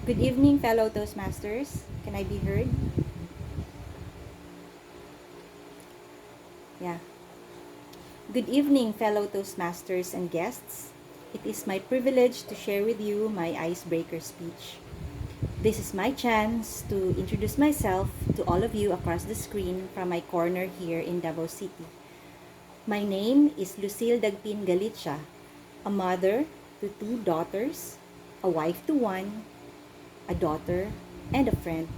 Good evening, fellow Toastmasters. Can I be heard? Yeah. Good evening, fellow Toastmasters and guests. It is my privilege to share with you my icebreaker speech. This is my chance to introduce myself to all of you across the screen from my corner here in Davao City. My name is Lucille Dagpin Galicia, a mother to two daughters, a wife to one, a daughter, and a friend.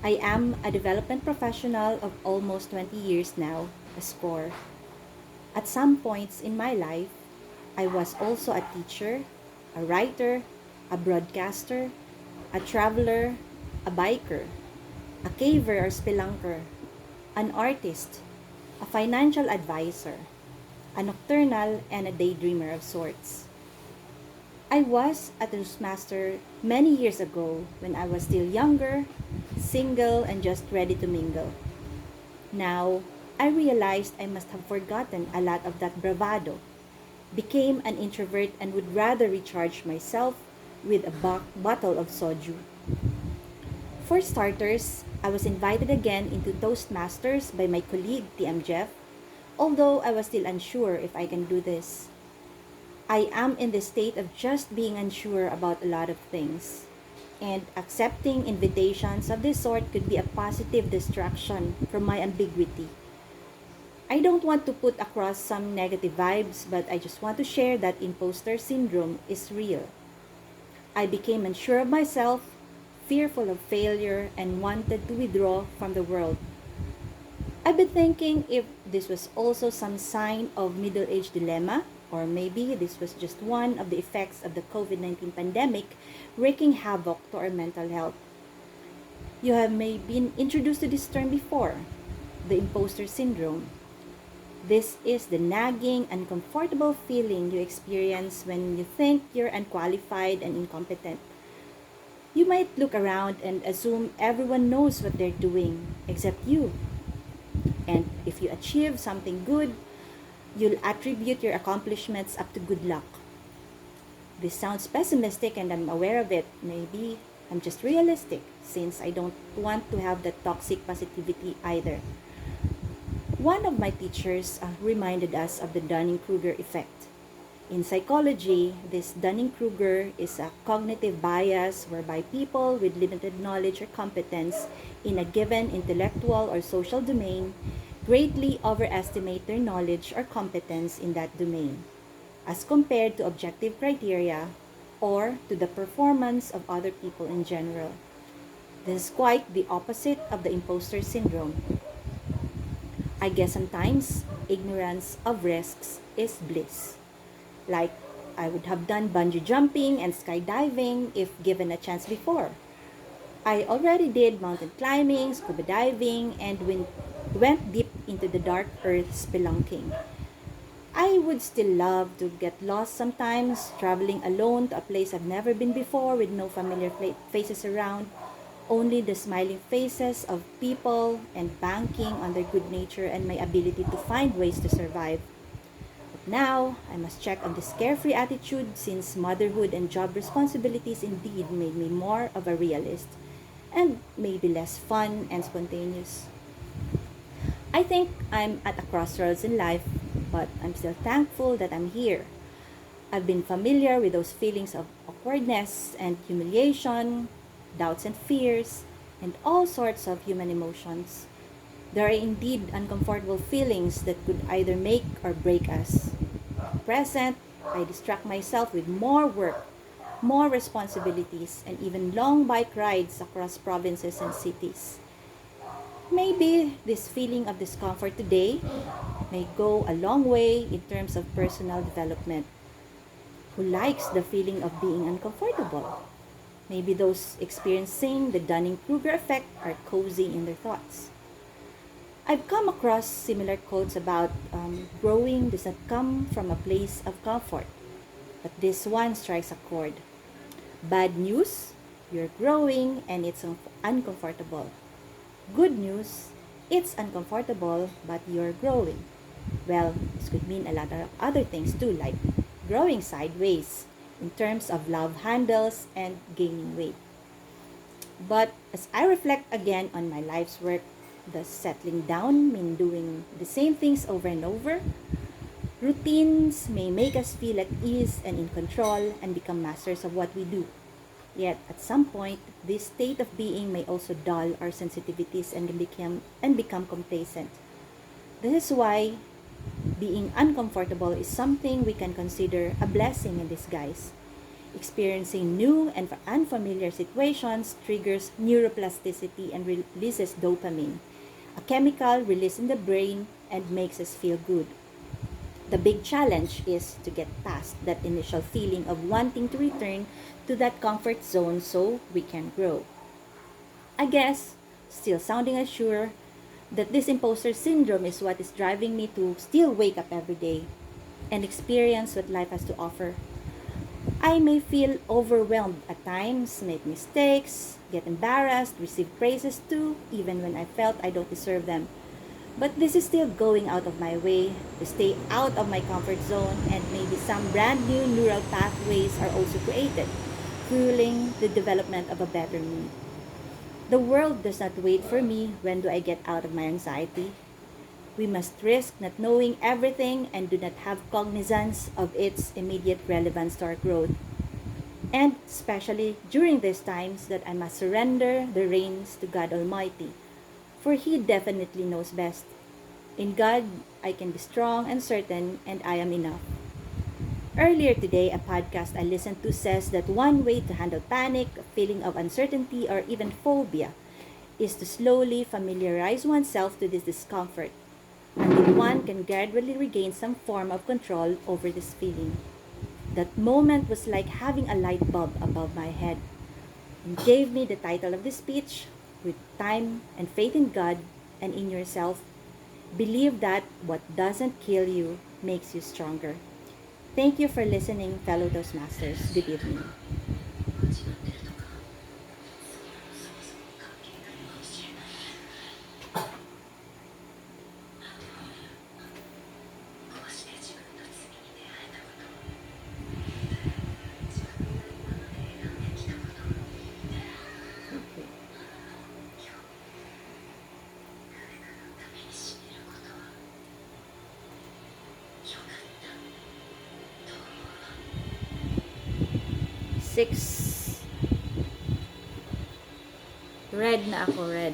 I am a development professional of almost 20 years now, a score. At some points in my life, I was also a teacher, a writer, a broadcaster, a traveler, a biker, a caver or spelunker, an artist, a financial advisor, a nocturnal, and a daydreamer of sorts. I was a Toastmaster many years ago when I was still younger, single, and just ready to mingle. Now, I realized I must have forgotten a lot of that bravado, became an introvert, and would rather recharge myself with a bottle of soju. For starters, I was invited again into Toastmasters by my colleague TM Jeff, although I was still unsure if I can do this. I am in the state of just being unsure about a lot of things, and accepting invitations of this sort could be a positive distraction from my ambiguity. I don't want to put across some negative vibes, but I just want to share that imposter syndrome is real. I became unsure of myself, fearful of failure, and wanted to withdraw from the world. I've been thinking if this was also some sign of middle-age dilemma, or maybe this was just one of the effects of the COVID-19 pandemic wreaking havoc to our mental health. You have maybe been introduced to this term before, the imposter syndrome. This is the nagging, uncomfortable feeling you experience when you think you're unqualified and incompetent. You might look around and assume everyone knows what they're doing except you. And if you achieve something good, you'll attribute your accomplishments up to good luck. This sounds pessimistic and I'm aware of it. Maybe I'm just realistic since I don't want to have that toxic positivity either. One of my teachers reminded us of the Dunning-Kruger effect. In psychology, this Dunning-Kruger is a cognitive bias whereby people with limited knowledge or competence in a given intellectual or social domain greatly overestimate their knowledge or competence in that domain, as compared to objective criteria or to the performance of other people in general. This is quite the opposite of the imposter syndrome. I guess sometimes ignorance of risks is bliss. Like, I would have done bungee jumping and skydiving if given a chance before. I already did mountain climbing, scuba diving, and went deep into the dark earth spelunking. I would still love to get lost sometimes, traveling alone to a place I've never been before with no familiar faces around, only the smiling faces of people and banking on their good nature and my ability to find ways to survive. But now, I must check on this carefree attitude since motherhood and job responsibilities indeed made me more of a realist and maybe less fun and spontaneous. I think I'm at a crossroads in life, but I'm still thankful that I'm here. I've been familiar with those feelings of awkwardness and humiliation, doubts and fears, and all sorts of human emotions. There are indeed uncomfortable feelings that could either make or break us. At present, I distract myself with more work, more responsibilities, and even long bike rides across provinces and cities. Maybe this feeling of discomfort today may go a long way in terms of personal development. Who likes the feeling of being uncomfortable? Maybe those experiencing the Dunning-Kruger effect are cozy in their thoughts. I've come across similar quotes about growing does not come from a place of comfort, but this one strikes a chord. Bad news, you're growing and it's uncomfortable. Good news, it's uncomfortable but you're growing. Well, this could mean a lot of other things too, like growing sideways, in terms of love handles and gaining weight. But as I reflect again on my life's work, does settling down mean doing the same things over and over? Routines may make us feel at ease and in control and become masters of what we do. Yet, at some point, this state of being may also dull our sensitivities and become complacent. This is why being uncomfortable is something we can consider a blessing in disguise. Experiencing new and unfamiliar situations triggers neuroplasticity and releases dopamine, a chemical released in the brain and makes us feel good. The big challenge is to get past that initial feeling of wanting to return to that comfort zone so we can grow. I guess, still sounding unsure, that this imposter syndrome is what is driving me to still wake up every day and experience what life has to offer. I may feel overwhelmed at times, make mistakes, get embarrassed, receive praises too, even when I felt I don't deserve them. But this is still going out of my way to stay out of my comfort zone, and maybe some brand new neural pathways are also created, fueling the development of a better me. The world does not wait for me. When do I get out of my anxiety? We must risk not knowing everything and do not have cognizance of its immediate relevance to our growth. And especially during these times that I must surrender the reins to God Almighty, for He definitely knows best. In God, I can be strong and certain, and I am enough. Earlier today, a podcast I listened to says that one way to handle panic, a feeling of uncertainty, or even phobia is to slowly familiarize oneself to this discomfort until one can gradually regain some form of control over this feeling. That moment was like having a light bulb above my head and gave me the title of this speech: with time and faith in God and in yourself, believe that what doesn't kill you makes you stronger. Thank you for listening, fellow Toastmasters. Good evening. 6. Red na ako, red.